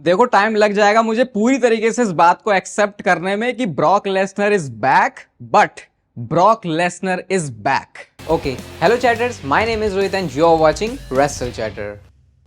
देखो टाइम लग जाएगा मुझे पूरी तरीके से इस बात को एक्सेप्ट करने में कि Brock Lesnar is back, but Brock Lesnar is back. Okay, hello chatters, my name is Rohit and you are watching Wrestle Chatter.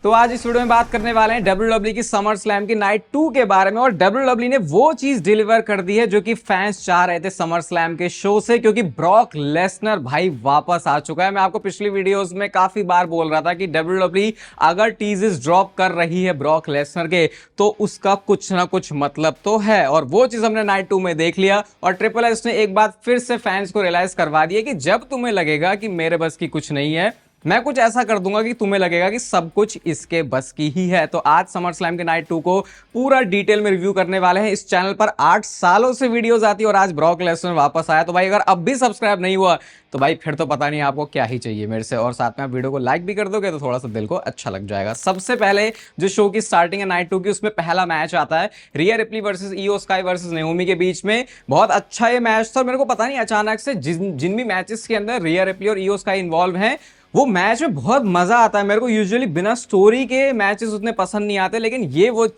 तो आज इस वीडियो में बात करने वाले हैं WWE की समर स्लैम की नाइट 2 के बारे में। और WWE ने वो चीज डिलीवर कर दी है जो कि फैंस चाह रहे थे समर स्लैम के शो से, क्योंकि ब्रॉक लेसनर भाई वापस आ चुका है। मैं आपको पिछली वीडियोस में काफी बार बोल रहा था कि WWE अगर टीजेस ड्रॉप कर रही है ब्रॉक लेसनर के तो उसका कुछ ना कुछ मतलब तो है, और वो चीज हमने नाइट 2 में देख लिया। और ट्रिपल एच ने एक बार फिर से फैंस को रियलाइज करवा दिया कि जब तुम्हें लगेगा कि मेरे बस की कुछ नहीं है, मैं कुछ ऐसा कर दूंगा कि तुम्हें लगेगा कि सब कुछ इसके बस की ही है। तो आज समर स्लैम के नाइट 2 को पूरा डिटेल में रिव्यू करने वाले हैं। इस चैनल पर 8 सालों से वीडियोस आती है और आज ब्रॉक लेसनर वापस आया। तो भाई अगर अब भी सब्सक्राइब नहीं हुआ तो भाई फिर तो पता नहीं आपको क्या ही चाहिए मेरे से। और साथ में आप वीडियो को लाइक भी कर दोगे तो थोड़ा सा दिल को अच्छा लग जाएगा। सबसे पहले जो शो की स्टार्टिंग है नाइट 2 की, उसमें पहला मैच आता है रिया रिप्ली वर्सेस इयो स्काई वर्सेस नेओमी के बीच में। बहुत अच्छा ये मैच था। मेरे को पता नहीं अचानक से जिन भी मैचेस के अंदर रिया रिप्ली और इयो स्काई इन्वॉल्व हैं वो मैच में बहुत मजा आता है। मेरे को यूजुअली बिना स्टोरी के मैचेस उतने पसंद नहीं आते, लेकिन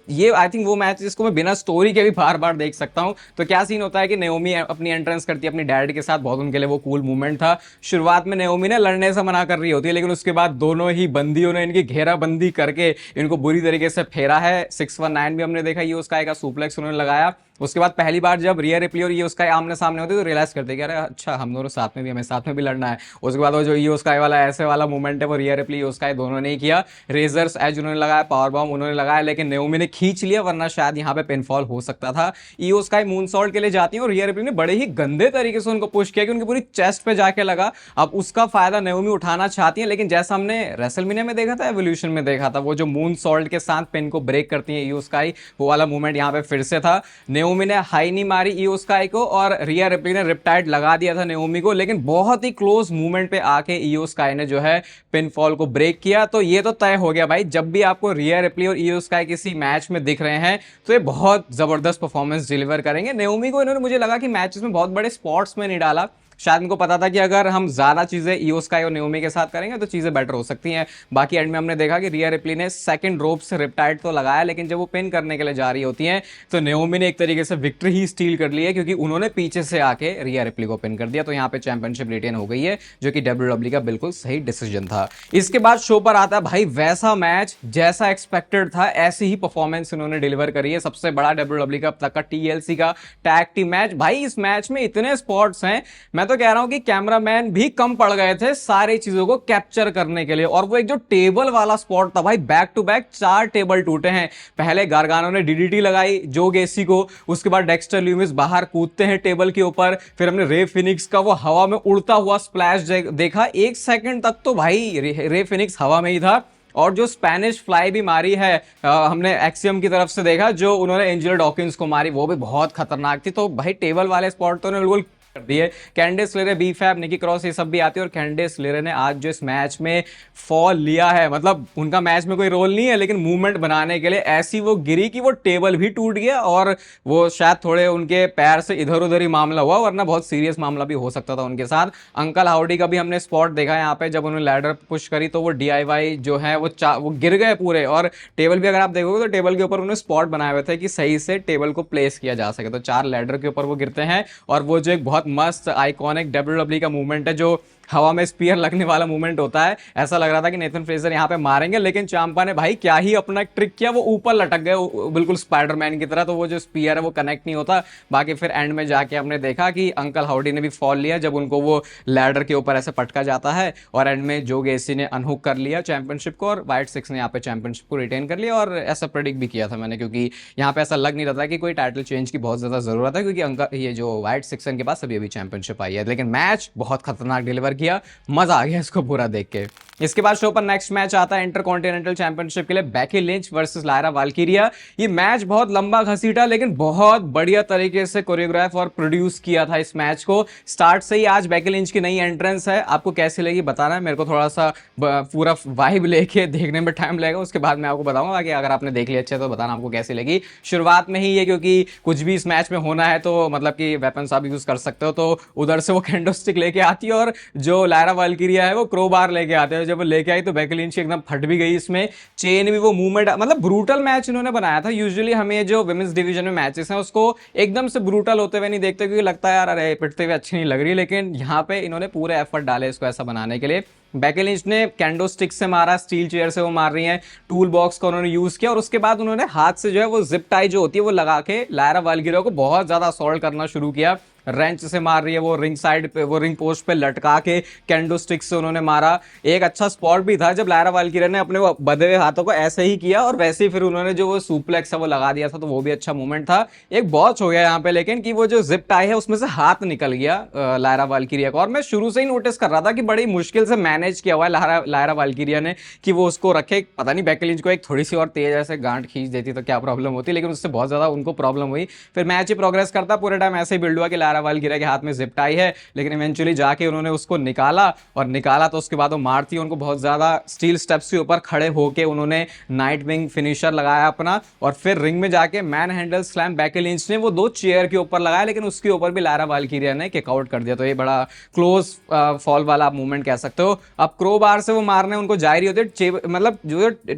ये आई थिंक वो मैच जिसको मैं बिना स्टोरी के भी बार बार देख सकता हूं। तो क्या सीन होता है कि नेओमी अपनी एंट्रेंस करती है अपनी डैड के साथ, बहुत उनके लिए वो कूल मूवमेंट था। शुरुआत में नेओमी ने लड़ने से मना कर रही होती है, लेकिन उसके बाद दोनों ही बंदियों ने इनकी घेराबंदी करके इनको बुरी तरीके से फेरा है। 619 भी हमने देखा, ये उसका एक सुप्लेक्स उन्होंने लगाया। उसके बाद पहली बार जब रिया रिप्ली और ईओ स्काई आमने सामने होते तो रियलाइज करते कि अरे अच्छा हम दोनों साथ में भी, हमें साथ में भी लड़ना है। उसके बाद वो जो ईओ स्काई वाला ऐसे वाला मूवमेंट है वो रिया रिप्ली ईओ स्काई दोनों ने ही किया। रेजर्स एज उन्होंने लगाया, पावर बॉम्ब उन्होंने लगाया, लेकिन नेओमी ने खींच लिया, वरना शायद यहाँ पे पिनफॉल हो सकता था। ईओ स्काई मून सॉल्ट के लिए जाती है और रिया रिप्ली ने बड़े ही गंदे तरीके से उनको पुश किया कि उनकी पूरी चेस्ट पे जाके लगा। अब उसका फायदा नेओमी उठाना चाहती है, लेकिन जैसा हमने रेसलमेनिया में देखा था, एवोल्यूशन में देखा था, वो जो मून सॉल्ट के साथ पिन को ब्रेक करती है ईओ स्काई, वो वाला मूवमेंट यहाँ पे फिर से था। नेओमी ने हाई मारी ईओ स्काई को और रिया रिप्ली ने रिपटाइड लगा दिया था नेओमी को, लेकिन बहुत ही क्लोज मूवमेंट पे आके ईओ स्काई ने जो है पिनफॉल को ब्रेक किया। तो ये तो तय हो गया भाई, जब भी आपको रिया रिप्ली और ईओ स्काई किसी मैच में दिख रहे हैं तो ये बहुत जबरदस्त परफॉर्मेंस डिलीवर करेंगे। नेओमी को इन्होंने, मुझे लगा कि मैचेस में बहुत बड़े स्पॉट्स में नहीं डाला। शायद इनको पता था कि अगर हम ज्यादा चीजें ईओ स्काई और नेओमी के साथ करेंगे तो चीजें बेटर हो सकती हैं। बाकी एंड में हमने देखा कि रिया रिप्ली ने सेकंड रोप से रिपटाइड तो लगाया, लेकिन जब वो पिन करने के लिए जा रही होती हैं तो नेओमी ने एक तरीके से विक्ट्री ही स्टील कर ली है, क्योंकि उन्होंने पीछे से आके रिया रिप्ली को पिन कर दिया। तो यहाँ पे चैंपियनशिप रिटेन हो गई है, जो कि WWE का बिल्कुल सही डिसीजन था। इसके बाद शो पर आता है भाई वैसा मैच जैसा एक्सपेक्टेड था, ऐसी ही परफॉर्मेंस उन्होंने डिलीवर करी है। सबसे बड़ा WWE का अब तक का TLC का टैग टीम मैच। भाई इस मैच में इतने स्पॉट्स हैं, मैं तो कह रहा हूं कि कैमरामैन भी कम पड़ गए थे सारी चीजों को कैप्चर करने के लिए। और वो एक जो टेबल वाला स्पॉट था भाई, बैक टू बैक 4 टेबल टूटे हैं। पहले गार्गानो ने डीडीटी लगाई जो गेसी को, उसके बाद डेक्स्टर ल्यूमिस बाहर कूदते हैं टेबल के ऊपर, फिर हमने रे फिनिक्स का वो हवा में उड़ता हुआ स्प्लैश देखा। 1 सेकंड तक तो भाई रे फिनिक्स हवा में ही था। और जो स्पेनिश फ्लाई भी मारी है हमने एक्सियम की तरफ से देखा, जो उन्होंने एंजेलो डॉकिंस को मारी, वो भी बहुत खतरनाक थी। तो भाई टेबल वाले स्पॉट तो बिल्कुल कर दिए। कैंडिस लेरे, बी फैब, निकी क्रॉस, ये सब भी आती है। और कैंडिस लेरे ने आज जो इस मैच में फॉल लिया है, मतलब उनका मैच में कोई रोल नहीं है, लेकिन मूवमेंट बनाने के लिए ऐसी वो गिरी कि वो टेबल भी टूट गया। और वो शायद थोड़े उनके पैर से इधर उधर ही मामला हुआ, वरना बहुत सीरियस मामला भी हो सकता था उनके साथ। अंकल हाउडी का भी हमने स्पॉट देखा यहाँ पे, जब उन्होंने लैडर पुश करी तो वो DIY जो है वो गिर गए पूरे। और टेबल भी अगर आप देखोगे तो टेबल के ऊपर उन्होंने स्पॉट बनाए हुए थे कि सही से टेबल को प्लेस किया जा सके। तो 4 लैडर के ऊपर वो गिरते हैं। और वो जो एक बहुत मस्त आइकॉनिक WWE का मूवमेंट है, जो हवा में स्पीयर लगने वाला मूवमेंट होता है, ऐसा लग रहा था कि नेथन फ्रेजर यहां पे मारेंगे, लेकिन चांपा ने भाई क्या ही अपना एक ट्रिक किया, वो ऊपर लटक गए बिल्कुल स्पाइडरमैन की तरह। तो वो जो स्पीयर है वो कनेक्ट नहीं होता। बाकी फिर एंड में जाके हमने देखा कि अंकल हाउडी ने भी फॉल लिया जब उनको वो लैडर के ऊपर ऐसे पटका जाता है। और एंड में जो गेसी ने अनहुक कर लिया चैंपियनशिप को, और व्हाइट सिक्स ने यहाँ पे चैंपियनशिप को रिटेन कर लिया। और ऐसा प्रेडिक्ट भी किया था मैंने, क्योंकि यहाँ पे ऐसा लग नहीं रहा था कि कोई टाइटल चेंज की बहुत ज्यादा जरूरत है, क्योंकि अंकल ये जो व्हाइट सिक्स के पास अभी चैंपियनशिप आई है। लेकिन मैच बहुत खतरनाक डिलीवर किया, मजा आ गया इसको पूरा देख के। इसके बाद शो पर नेक्स्ट मैच आता है इंटरकॉन्टिनेंटल चैंपियनशिप के लिए, बेकी लिंच वर्सेस लायरा वाल्किरिया। ये मैच बहुत लंबा घसीटा, लेकिन बहुत बढ़िया तरीके से कोरियोग्राफ और प्रोड्यूस किया था इस मैच को। स्टार्ट से ही आज बेकी लिंच की नई एंट्रेंस है, आपको कैसी लगी बताना है मेरे को। थोड़ा सा पूरा वाइब लेके देखने में टाइम लगेगा, उसके बाद मैं आपको बताऊंगा कि अगर आपने देख लिया अच्छे तो बताना आपको कैसी लगी। शुरुआत में ही ये, क्योंकि कुछ भी इस मैच में होना है तो मतलब कि वेपन्स आप यूज कर सकते सकते हो। तो उधर से वो कैंडो स्टिक लेके आती है और जो लायरा वाल्किरिया है वो क्रोबार लेके आते हैं। जब वो लेके आई तो बेकी लिंच एकदम फट भी गई। इसमें चेन भी वो मूवमेंट, मतलब ब्रूटल मैच इन्होंने बनाया था। यूजुअली हमें जो विमेंस डिवीजन में मैचेस हैं उसको एकदम से ब्रूटल होते हुए नहीं देखते, क्योंकि लगता है यार अरे पिटते हुए अच्छी नहीं लग रही, लेकिन यहाँ पे इन्होंने पूरे एफर्ट डाले इसको ऐसा बनाने के लिए। बेकी लिंच ने कैंडो स्टिक से मारा, स्टील चेयर से वो मार रही हैं, टूल बॉक्स का उन्होंने यूज किया और उसके बाद उन्होंने हाथ से जो है वो जिप टाई जो होती है वो लगा के लायरा वाल्किरिया को बहुत ज्यादा असॉल्ट करना शुरू किया। रेंच से मार रही है, वो रिंग साइड पे, वो रिंग पोस्ट पे लटका के कैंडो स्टिक से उन्होंने मारा। एक अच्छा स्पॉट भी था जब लायरा वाल्किरिया ने अपने वो बंधे हुए हाथों को ऐसे ही किया और वैसे ही फिर उन्होंने जो वो सुप्लेक्स है वो लगा दिया था, तो वो भी अच्छा मूवमेंट था। एक बॉच हो गया यहाँ पे लेकिन कि वो जो जिप टाई है उसमें से हाथ निकल गया लायरा वाल्किरिया का। और मैं शुरू से ही नोटिस कर रहा था कि बड़ी मुश्किल से मैनेज किया हुआ है लायरा वाल्किरिया ने कि वो उसको रखे। पता नहीं बेकी लिंच को एक थोड़ी सी और तेज ऐसे गांठ खींच देती तो क्या प्रॉब्लम होती, लेकिन उससे बहुत ज्यादा उनको प्रॉब्लम हुई। फिर मैच ही प्रोग्रेस करता, पूरे टाइम ऐसे ही बिल्ड हुआ कि लायरा वाल्किरिया के हाथ में जिप टाई है, लेकिन इवेंचुअली जाके उन्होंने उसको निकाला तो उसके बाद वो मारती उनको बहुत ज्यादा। स्टील स्टेप्स के ऊपर खड़े होके उन्होंने नाइट विंग फिनिशर लगाया अपना और फिर रिंग में जाके man handle slam Becky Lynch ने वो 2 चेयर के ऊपर लगाया, लेकिन उसके ऊपर भी लायरा वाल्किरिया ने किक आउट कर दिया। तो ये बड़ा क्लोज फॉल वाला मूवमेंट कह सकते हो। अब क्रोबार से वो मारने उनको जा रही होती, मतलब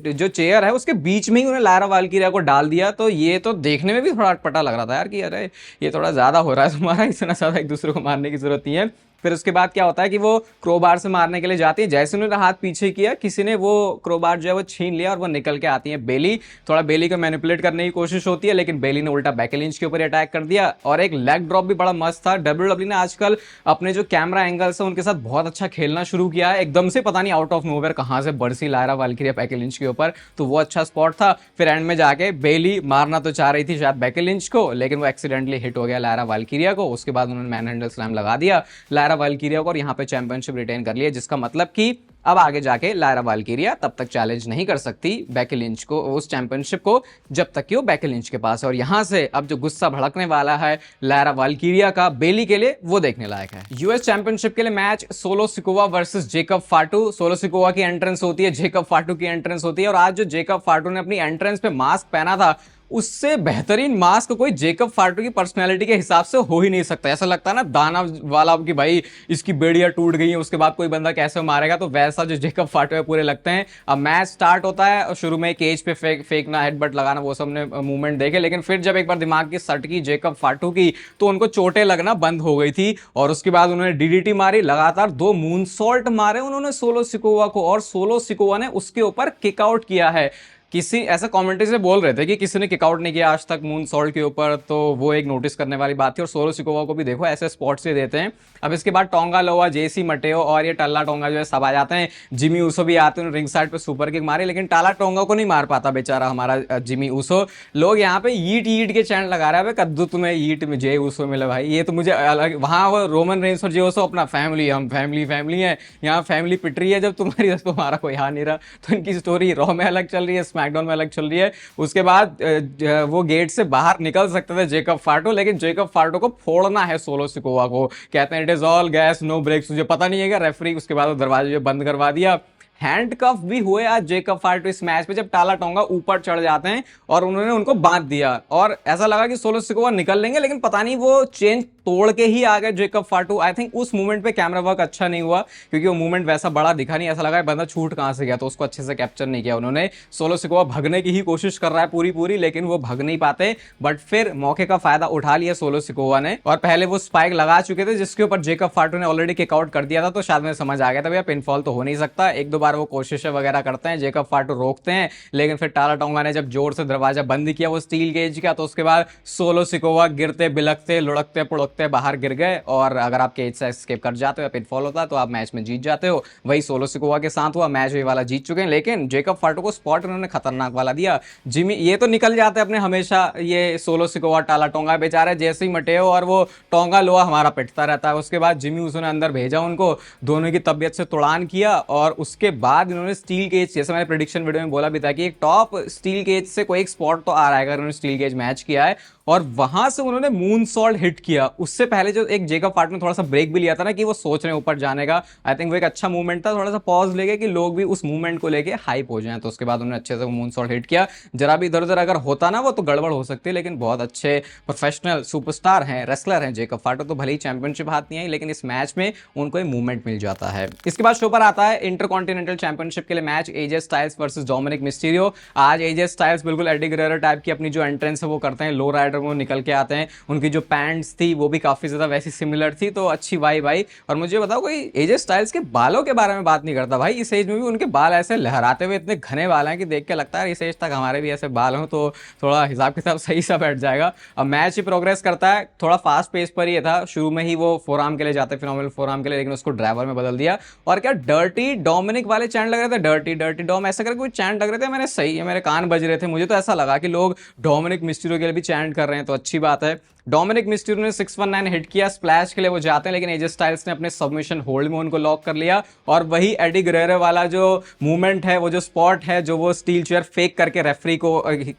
जो चेयर है उसके बीच में ही उन्हें लायरा वाल्किरिया को डाल दिया। तो ये तो देखने में भी थोड़ा अटपटा लग रहा था यार कि अरे ये थोड़ा ज्यादा हो रहा है तुम्हारा, इतना ज्यादा एक दूसरे को मारने की जरूरत नहीं है। फिर उसके बाद क्या होता है कि वो क्रोबार से मारने के लिए जाती है, जैसे उन्होंने हाथ पीछे किया किसी ने वो क्रोबार जो है वो छीन लिया और वो निकल के आती है बेली। थोड़ा बेली को मैनिपुलेट करने की कोशिश होती है, लेकिन बेली ने उल्टा बेकी लिंच के ऊपर अटैक कर दिया। और एक लेग ड्रॉप भी बड़ा मस्त था। डब्ल्यूडब्ल्यू ने आजकल अपने जो कैमरा एंगल्स है उनके साथ बहुत अच्छा खेलना शुरू किया है। एकदम से पता नहीं आउट ऑफ नोवेयर कहां से बरसी लायरा वाल्किरिया बेकी लिंच के ऊपर, तो वो अच्छा स्पॉट था। फिर एंड में जाके बेली मारना तो चाह रही थी शायद बेकी लिंच को, लेकिन वो एक्सीडेंटली हिट हो गया लायरा वाल्किरिया को। उसके बाद उन्होंने मैन हैंडल स्लैम लगा दिया लायरा वाल्किरिया को और यहाँ पे चैंपियनशिप रिटेन कर लिया, जिसका मतलब कि अब आगे जाके लायरा वाल्किरिया तब तक चैलेंज नहीं कर सकती बेकी लिंच को उस चैंपियनशिप को जब तक कि वो बेकी लिंच के पास है। और यहां से अब जो गुस्सा भड़कने वाला है लायरा वाल्किरिया का बेली के लिए, वो देखने लायक है। यूएस चैंपियनशिप के लिए match solo Sikoa versus Jacob फाटू। Solo Sikoa की एंट्रेंस होती है, जेकब फाटू की एंट्रेंस होती है। और आज जो जेकब फाटू ने अपनी एंट्रेंस पे मास्क पहना था, उससे बेहतरीन मास्क कोई जेकब फाटू की पर्सनैलिटी के हिसाब से हो ही नहीं सकता। ऐसा लगता है ना दाना वाला कि भाई इसकी बेड़ियां टूट गई हैं, उसके बाद कोई बंदा कैसे मारेगा, तो वैसा जो जेकब फाटू है पूरे लगते हैं। अब मैच स्टार्ट होता है और शुरू में केज पे फेंकना, हेडबट लगाना, वो सबने मूवमेंट देखे, लेकिन फिर जब एक बार दिमाग की सट की जेकब फाटू की तो उनको चोटें लगना बंद हो गई थी। और उसके बाद उन्होंने डीडीटी मारी, लगातार 2 मूनसॉल्ट मारे उन्होंने सोलो सिकोवा को, और सोलो सिकोवा ने उसके ऊपर किक आउट किया है। किसी ऐसा कमेंट्री से बोल रहे थे कि किसी ने किकआउट नहीं किया आज तक मून सॉल्ट के ऊपर, तो वो एक नोटिस करने वाली बात थी। और सोलो सिकोवा को भी देखो ऐसे स्पॉट से देते हैं। अब इसके बाद टोंगा लोवा, जेसी मटेओ और ये टल्ला टोंगा जो है सब आ जाते हैं। जिमी ऊसो भी आते हैं, रिंग साइड पे सुपर किक मारी, लेकिन टाला टोंगा को नहीं मार पाता बेचारा हमारा जिमी ऊसो। लोग यहाँ पे ईट ईट के चैंट लगा रहे हैं, कद्दू तुम्हें ईट में जे ऊसो मिले भाई, ये तो मुझे अलग। वहां वो रोमन रेंस और जे ऊसो अपना फैमिली, हम फैमिली है, यहाँ फैमिली पिट रही है जब तुम्हारा कोई हाथ नहीं रहा। तो इनकी स्टोरी रॉ में अलग चल रही है, स्मैकडाउन में अलग चल रही है। उसके बाद वो गेट से बाहर निकल सकते थे जेकब फाटो, लेकिन जेकब फाटो को फोड़ना है सोलो सिकोवा को। कहते हैं it is all gas no brakes. मुझे पता नहीं है क्या रेफरी, उसके बाद वो दरवाजे बंद करवा दिया। हैंडकफ भी हुए आज जेकब फाटो इस मैच पे, जब टाला टोंगा ऊपर चढ़ जाते हैं और उन्होंने उनको बांध दिया और ऐसा लगा कि सोलो सिकोवा निकल लेंगे, लेकिन पता नहीं वो चेंज तोड़ के ही आ गए जेकब फाटू। आई थिंक उस मूवमेंट पे कैमरा वर्क अच्छा नहीं हुआ, क्योंकि वो मूवमेंट वैसा बड़ा दिखा नहीं, ऐसा लगा बंदा छूट कहां से गया, तो उसको अच्छे से कैप्चर नहीं किया उन्होंने। सोलो सिकोवा भगने की ही कोशिश कर रहा है पूरी, लेकिन वो भग नहीं पाते। बट फिर मौके का फायदा उठा लिया सोलो सिकोवा ने, और पहले वो स्पाइक लगा चुके थे जिसके ऊपर जेकब फाटू ने ऑलरेडी किक आउट कर दिया था। तो शायद मुझे समझ आ गया था भैया पिनफॉल तो हो नहीं सकता। 1-2 बार वो कोशिशें वगैरह करते हैं, जेकब फाटू रोकते हैं, लेकिन फिर टाला टोंगा ने जब जोर से दरवाजा बंद किया वो स्टील गेज का, तो उसके बाद सोलो सिकोवा गिरते बिलकते लुढ़कते पुढ़कते बाहर गिर गए। और अगर आप केज से एस्केप कर जाते हो या पिनफॉल होता है तो आप मैच में जीत जाते हो। वही सोलो सिकोवा के साथ हुआ, मैच ये वाला जीत चुके हैं, लेकिन जेकब फाटू को स्पॉट उन्होंने खतरनाक वाला दिया। जिमी ये तो निकल जाते अपने हमेशा, ये सोलो सिकोवा टाला टोंगा बेचारे जैसे ही मटेओ और वो टोंगा लोआ हमारा पिटता रहता है। उसके बाद जिमी उसने अंदर भेजा उनको, दोनों की तबियत से तुड़ान किया, और उसके बाद इन्होंने स्टील केज, जैसे मैंने प्रेडिक्शन वीडियो में बोला भी था कि एक टॉप स्टील केज से कोई एक स्पॉट तो आ रहा है अगर उन्होंने स्टील केज मैच किया है। और वहां से उन्होंने मून सॉल्ट हिट किया। उससे पहले जो एक जेकब फार्ट ने थोड़ा सा ब्रेक भी लिया था ना कि वो सोच रहे हैं ऊपर जाने का, आई थिंक वो एक अच्छा मूवमेंट था, थोड़ा सा पॉज लेके कि लोग भी उस मूवमेंट को लेके हाइप हो जाएं। तो उसके बाद उन्होंने अच्छे से मून सॉल्ट हिट किया। जरा भी इधर उधर अगर होता ना वो तो गड़बड़ हो सकती है, लेकिन बहुत अच्छे प्रोफेशनल सुपरस्टार हैं, रेसलर हैं जेकब फार्ट। तो भले ही चैंपियनशिप हाथ नहीं आई, लेकिन इस मैच में उनको मूवमेंट मिल जाता है। इसके बाद शो पर आता है इंटरकॉन्टिनेंटल चैंपियनशिप के लिए match, AJ Styles versus Dominik Mysterio. आज एजे स्टाइल्स बिल्कुल एडी गुerrero टाइप की अपनी जो एंट्रेंस है वो करते हैं, लो राइडर वो निकल के आते हैं, उनकी जो पैंट्स थी वो भी काफी ज्यादा वैसी सिमिलर थी, तो अच्छी वाई भाई। और मुझे बताओ कोई एजे स्टाइल्स के बालों के बारे में बात नहीं करता भाई। इस एज में भी उनके बाल ऐसे लहराते हुए इतने घने बाल हैं कि देख के लगता है इस एज तक हमारे भी ऐसे बाल हों तो थोड़ा हिसाब किताब सही सा बैठ जाएगा। अब मैच ही प्रोग्रेस करता है, थोड़ा फास्ट पेस पर ही था। शुरू में ही वो फोरआर्म के लिए जाते, फिनोमिनल फोरआर्म के लिए, लेकिन उसको ड्राइवर में बदल दिया। और क्या डर्टी डोमिनिक वाले चैंट लग रहे थे, डर्टी डर्टी डॉम ऐसा करके कोई चैंट लग रहे थे, मैंने सही है, मेरे कान बज रहे थे। मुझे तो ऐसा लगा कि लोग डोमिनिक मिस्टीरियो के लिए भी चैंट कर रहे हैं, तो अच्छी बात है। डोमिनिक मिस्टीरियो ने 619 हिट किया, स्प्लैश के लिए वो जाते हैं, लेकिन एजे स्टाइल्स ने अपने सबमिशन होल्ड में उनको लॉक कर लिया। और वही एडी गुerrero वाला जो मूवमेंट है, वो जो स्पॉट है, जो वो स्टील चेयर फेक करके रेफरी को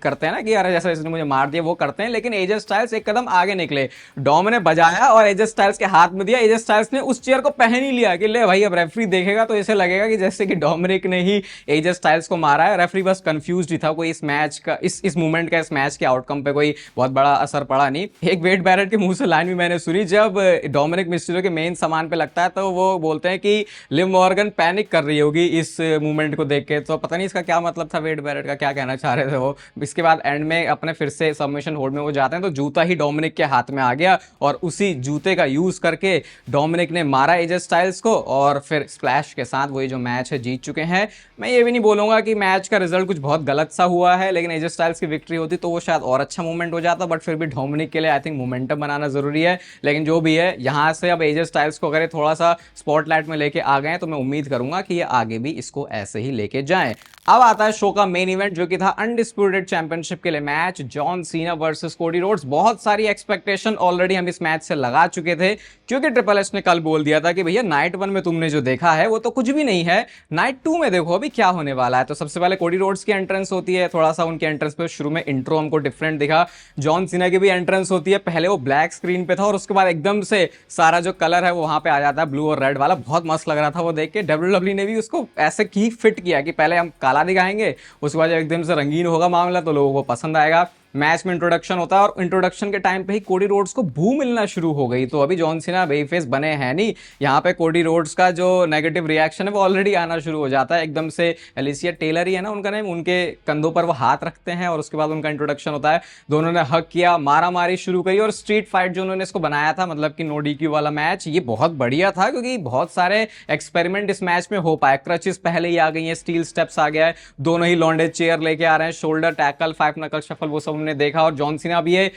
करते हैं ना कि यार जैसा इसने मुझे मार दिया, वो करते हैं। लेकिन एजे स्टाइल्स एक कदम आगे निकले, डॉम ने बजाया और एजे स्टाइल्स के हाथ में दिया। एजे स्टाइल्स ने उस चेयर को पहन ही लिया कि ले भाई अब रेफरी देखेगा तो इसे लगेगा कि जैसे कि डोमिनिक ने ही एजे स्टाइल्स को मारा है। रेफरी बस कंफ्यूज ही था, कोई इस मैच का इस मूवमेंट का इस मैच के आउटकम पे कोई बहुत बड़ा असर पड़ा नहीं। एक वेड बैरेट के मुंह से लाइन भी मैंने सुनी, जब डोमिनिक मिस्टीरियो के मेन सामान पे लगता है तो वो बोलते हैं कि लिव मॉर्गन पैनिक कर रही होगी इस मूवमेंट को देख के। तो पता नहीं इसका क्या मतलब था, वेड बैरेट का क्या कहना चाह रहे थे वो। इसके बाद एंड में अपने फिर से सबमिशन होल्ड में वो जाते हैं, तो जूता ही डोमिनिक के हाथ में आ गया और उसी जूते का यूज करके डोमिनिक ने मारा एजे स्टाइल्स को और फिर स्प्लैश के साथ वही जो मैच है जीत चुके हैं। मैं ये भी नहीं बोलूंगा कि मैच का रिजल्ट कुछ बहुत गलत सा हुआ है, लेकिन एजे स्टाइल्स की विक्ट्री होती तो वो शायद और अच्छा मूवमेंट हो जाता, बट फिर भी डोमिनिक के लिए आई थिंक मोमेंटम बनाना जरूरी है। लेकिन जो भी है, यहां से अब एजे स्टाइल्स को अगर थोड़ा सा स्पॉटलाइट में लेके आ गए तो मैं उम्मीद करूंगा कि ये आगे भी इसको ऐसे ही लेके जाएं। अब आता है शो का मेन इवेंट, जो कि था अनडिस्प्यूटेड चैंपियनशिप के लिए match, John Cena versus Cody Rhodes. बहुत सारी एक्सपेक्टेशन ऑलरेडी हम इस मैच से लगा चुके थे, क्योंकि ट्रिपल एच ने कल बोल दिया था कि भैया नाइट 1 में तुमने जो देखा है वो तो कुछ भी नहीं है, नाइट 2 में देखो अभी क्या होने वाला है। तो सबसे पहले कोडी रोड्स की एंट्रेंस होती है, थोड़ा सा उनकी एंट्रेंस पे शुरू में इंट्रो हमको डिफरेंट दिखा। जॉन सीना की भी एंट्रेंस होती है, पहले वो ब्लैक स्क्रीन पे था और उसके बाद एकदम से सारा जो कलर है वो वहां पे आ जाता है, ब्लू और रेड वाला। बहुत मस्त लग रहा था वो देख के। डब्ल्यूडब्ल्यू ने भी उसको ऐसे की फिट किया कि पहले हम काला दिखाएंगे, उसके बाद जब एकदम से रंगीन होगा मामला तो लोगों को पसंद आएगा। मैच में इंट्रोडक्शन होता है और इंट्रोडक्शन के टाइम पे ही कोडी रोड्स को भू मिलना शुरू हो गई। तो अभी जॉन सीना बेबी फेस बने हैं नहीं, यहाँ पे कोडी रोड्स का जो नेगेटिव रिएक्शन है वो ऑलरेडी आना शुरू हो जाता है। एकदम से एलिसिया टेलर ही है ना उनका नेम, उनके कंधों पर वो हाथ रखते हैं और उसके बाद उनका इंट्रोडक्शन होता है। दोनों ने हक किया, मारा मारी शुरू करी और स्ट्रीट फाइट जो उन्होंने इसको बनाया था, मतलब कि नो डीक्यू वाला मैच, ये बहुत बढ़िया था क्योंकि बहुत सारे एक्सपेरिमेंट इस मैच में हो पाए। क्रचेस पहले ही आ गई है, स्टील स्टेप्स आ गया है, दोनों ही लॉन्डे चेयर लेके आ रहे हैं, शोल्डर टैकल, 5 नकल शफल वो सब हमने देखा। और जॉन सीना भी ये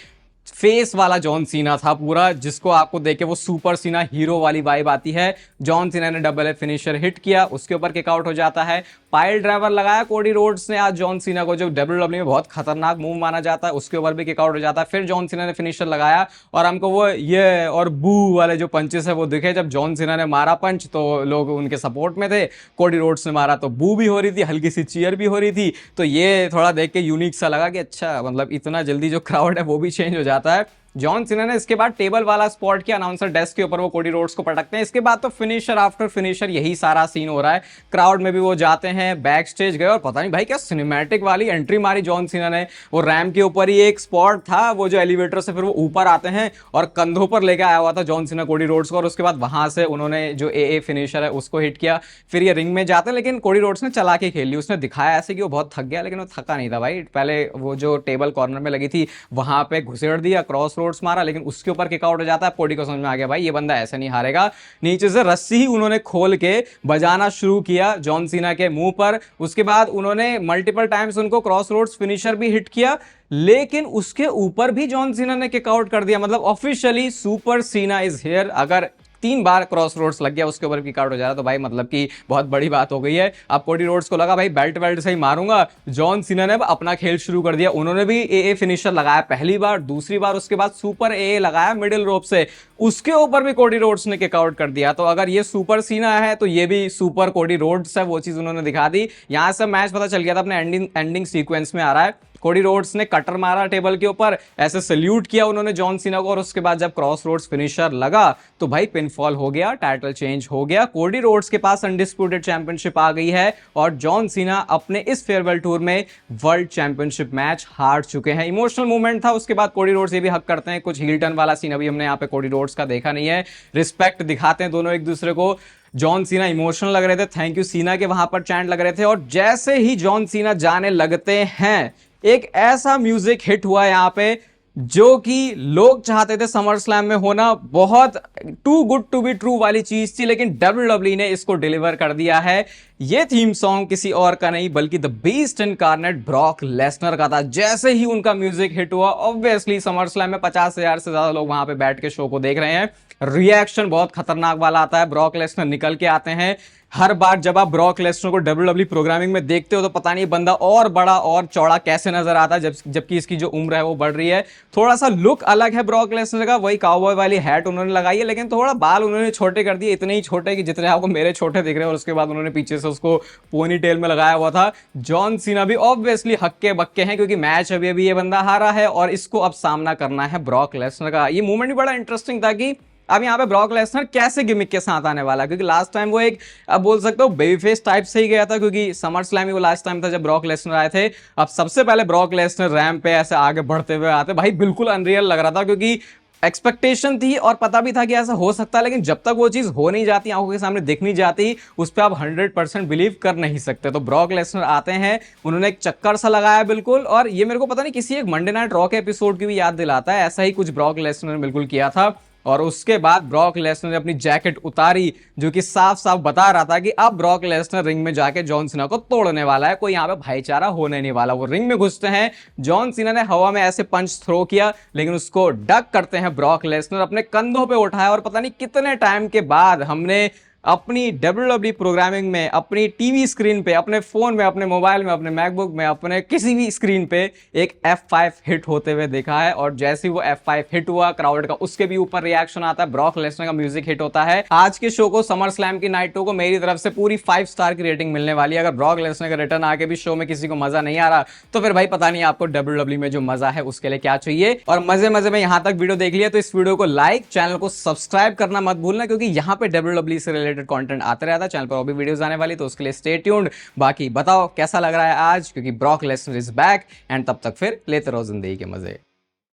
फेस वाला जॉन सीना था पूरा, जिसको आपको देख के वो सुपर सीना हीरो वाली वाइब आती है। जॉन सीना ने डबल ए फिनिशर हिट किया, उसके ऊपर किक आउट हो जाता है। पाइल ड्राइवर लगाया कोडी रोड्स ने आज जॉन सीना को, जो डब्ल्यूडब्ल्यू में बहुत खतरनाक मूव माना जाता है, उसके ऊपर भी किक आउट हो जाता है। फिर जॉन सीना ने फिनिशर लगाया और हमको वो ये और बू वाले जो पंचेस है वो दिखे। जब जॉन सीना ने मारा पंच तो लोग उनके सपोर्ट में थे, कोडी रोड्स ने मारा तो बू भी हो रही थी, हल्की सी चीयर भी हो रही थी। तो ये थोड़ा देख के यूनिक सा लगा कि अच्छा, मतलब इतना जल्दी जो क्राउड है वो भी चेंज हो जाता है। जॉन सीना ने इसके बाद टेबल वाला स्पॉट किया, अनाउंसर डेस्क के ऊपर वो कोडी रोड्स को पटकते हैं। इसके बाद तो फिनिशर आफ्टर फिनिशर यही सारा सीन हो रहा है। क्राउड में भी वो जाते हैं, बैक स्टेज गए और पता नहीं भाई क्या सिनेमैटिक वाली एंट्री मारी जॉन सीना ने। वो रैम के ऊपर ही एक स्पॉट था, वो जो एलिवेटर से फिर वो ऊपर आते हैं और कंधों पर लेके आया हुआ था जॉन सीना कोडी रोड्स को, और उसके बाद वहां से उन्होंने जो ए फिनिशर है उसको हिट किया। फिर ये रिंग में जाते हैं, लेकिन कोडी रोड्स ने चला के खेल ली। उसने दिखाया ऐसे कि वो बहुत थक गया, लेकिन वो थका नहीं था भाई। पहले वो जो टेबल कॉर्नर में लगी थी वहां पे घुसेड़ दिया, क्रॉस रोड्स मारा, लेकिन उसके ऊपर किक आउट हो जाता है। कोडी को समझ में आ गया भाई ये बंदा ऐसे नहीं हारेगा। नीचे से रस्सी ही उन्होंने खोल के बजाना शुरू किया जॉन सीना के मुंह पर। उसके बाद उन्होंने मल्टीपल टाइम्स उनको क्रॉस रोड्स फिनिशर भी हिट किया, लेकिन उसके ऊपर भी जॉन सीना ने किक आउट कर दिया। मतलब ऑफिशियली सुपर सीना इज हियर। अगर 3 बार क्रॉस रोड्स लग गया, उसके ऊपर किक आउट हो जा रहा, तो भाई मतलब कि बहुत बड़ी बात हो गई है। अब कोडी रोड्स को लगा भाई बेल्ट वेल्ट से ही मारूंगा। जॉन सीना ने अपना खेल शुरू कर दिया। उन्होंने भी ए फिनिशर लगाया पहली बार, दूसरी बार उसके बाद सुपर ए लगाया मिडिल रोप से, उसके ऊपर भी कोडी रोड्स ने किक आउट कर दिया। तो अगर ये सुपर सीना है तो ये भी सुपर कोडी रोड्स है, वो चीज उन्होंने दिखा दी। यहां से मैच पता चल गया था अपने एंडिंग सीक्वेंस में आ रहा है। कोडी रोड्स ने कटर मारा टेबल के ऊपर, ऐसे सल्यूट किया उन्होंने जॉन सीना को, और उसके बाद जब क्रॉस रोड्स फिनिशर लगा तो भाई पिनफॉल हो गया, टाइटल चेंज हो गया, कोडी रोड्स के पास अनडिस्प्यूटेड चैंपियनशिप आ गई है और जॉन सीना अपने इस फेयरवेल टूर में वर्ल्ड चैंपियनशिप मैच हार चुके हैं। इमोशनल मूवमेंट था। उसके बाद कोडी रोड्स ये भी हक करते हैं, कुछ हील टर्न वाला सीन अभी हमने यहाँ पे कोडी रोड्स का देखा नहीं है, रिस्पेक्ट दिखाते हैं दोनों एक दूसरे को। जॉन सीना इमोशनल लग रहे थे, थैंक यू सीना के वहां पर चैंट लग रहे थे, और जैसे ही जॉन सीना जाने लगते हैं एक ऐसा म्यूजिक हिट हुआ यहां पे जो कि लोग चाहते थे समर स्लैम में होना, बहुत too good to be true वाली चीज थी, लेकिन डब्ल्यूडब्ल्यूई ने इसको डिलीवर कर दिया है। ये थीम सॉन्ग किसी और का नहीं बल्कि the beast incarnate Brock Lesnar का था। जैसे ही उनका म्यूजिक हिट हुआ, ऑब्वियसली समर स्लैम में 50,000 से ज्यादा लोग वहां पे बैठ के शो को देख रहे हैं, रिएक्शन बहुत खतरनाक वाला आता है। ब्रॉक लेसनर निकल के आते हैं। हर बार जब आप ब्रॉक लेसनर को डब्ल्यूडब्ल्यूई प्रोग्रामिंग में देखते हो तो पता नहीं बंदा और बड़ा और चौड़ा कैसे नजर आता है, जबकि इसकी जो उम्र है वो बढ़ रही है। थोड़ा सा लुक अलग है ब्रॉक लेसनर का, वही काउबॉय वाली हैट उन्होंने लगाई है, लेकिन थोड़ा बाल उन्होंने छोटे कर दिए, इतने ही छोटे कि जितने आपको मेरे छोटे दिख रहे हैं, और उसके बाद उन्होंने पीछे से उसको पोनी टेल में लगाया हुआ था। जॉन सीना भी ऑब्वियसली हक्के बक्के हैं क्योंकि मैच अभी अभी ये बंदा हारा है और इसको अब सामना करना है ब्रॉक लेसनर का। ये मूवमेंट भी बड़ा इंटरेस्टिंग था कि अब यहाँ पे ब्रॉक लेसनर कैसे गिमिक के साथ आने वाला है, क्योंकि लास्ट टाइम वो एक अब बोल सकते हो बेबी फेस टाइप से ही गया था, क्योंकि समर स्लैम ही वो लास्ट टाइम था जब ब्रॉक लेसनर आए थे। अब सबसे पहले ब्रॉक लेसनर रैंप पे ऐसे आगे बढ़ते हुए आते, भाई बिल्कुल अनरियल लग रहा था, क्योंकि एक्सपेक्टेशन थी और पता भी था कि ऐसा हो सकता है, लेकिन जब तक वो चीज हो नहीं जाती, आंखों के सामने दिख नहीं जाती, उस पर आप 100% बिलीव कर नहीं सकते। तो ब्रॉक लेसनर आते हैं, उन्होंने एक चक्कर सा लगाया बिल्कुल, और ये मेरे को पता नहीं किसी एक मंडे नाइट रॉ के एपिसोड की भी याद दिलाता है, ऐसा ही कुछ ब्रॉक लेसनर ने बिल्कुल किया था। और उसके बाद ब्रॉक लेसनर ने अपनी जैकेट उतारी, जो कि साफ साफ बता रहा था कि अब ब्रॉक लेसनर रिंग में जाके जॉन सीना को तोड़ने वाला है, कोई यहाँ पे भाईचारा होने नहीं वाला। वो रिंग में घुसते हैं, जॉन सीना ने हवा में ऐसे पंच थ्रो किया, लेकिन उसको डक करते हैं ब्रॉक लेसनर, अपने कंधों पे उठाया, और पता नहीं कितने टाइम के बाद हमने अपनी डब्ल्यूडब्ल्यूई प्रोग्रामिंग में, अपनी टीवी स्क्रीन पे, अपने फोन में, अपने मोबाइल में, अपने मैकबुक में, अपने किसी भी स्क्रीन पे एक F5 हिट होते हुए देखा है। और जैसे ही वो F5 हिट हुआ, क्राउड का उसके भी ऊपर रिएक्शन आता है, ब्रॉक लेसनर का म्यूजिक हिट होता है। आज के शो को, समर स्लैम की नाइट टू को मेरी तरफ से पूरी 5 स्टार की रेटिंग मिलने वाली है। अगर ब्रॉक लेसनर का रिटर्न आके भी शो में किसी को मजा नहीं आ रहा तो फिर भाई पता नहीं आपको डब्ल्यूडब्ल्यूई में जो मजा है उसके लिए क्या चाहिए। और मजे मजे में यहां तक वीडियो देख लिया तो इस वीडियो को लाइक, चैनल को सब्सक्राइब करना मत भूलना, क्योंकि यहां पे डब्ल्यूडब्ल्यूई से रिलेटेड कंटेंट आते रहता है। चैनल पर और भी वीडियोस आने वाली, तो उसके लिए स्टे ट्यून्ड। बाकी बताओ कैसा लग रहा है आज, क्योंकि Brock Lesnar is back, and तब तक फिर लेते रहो जिंदगी के मजे।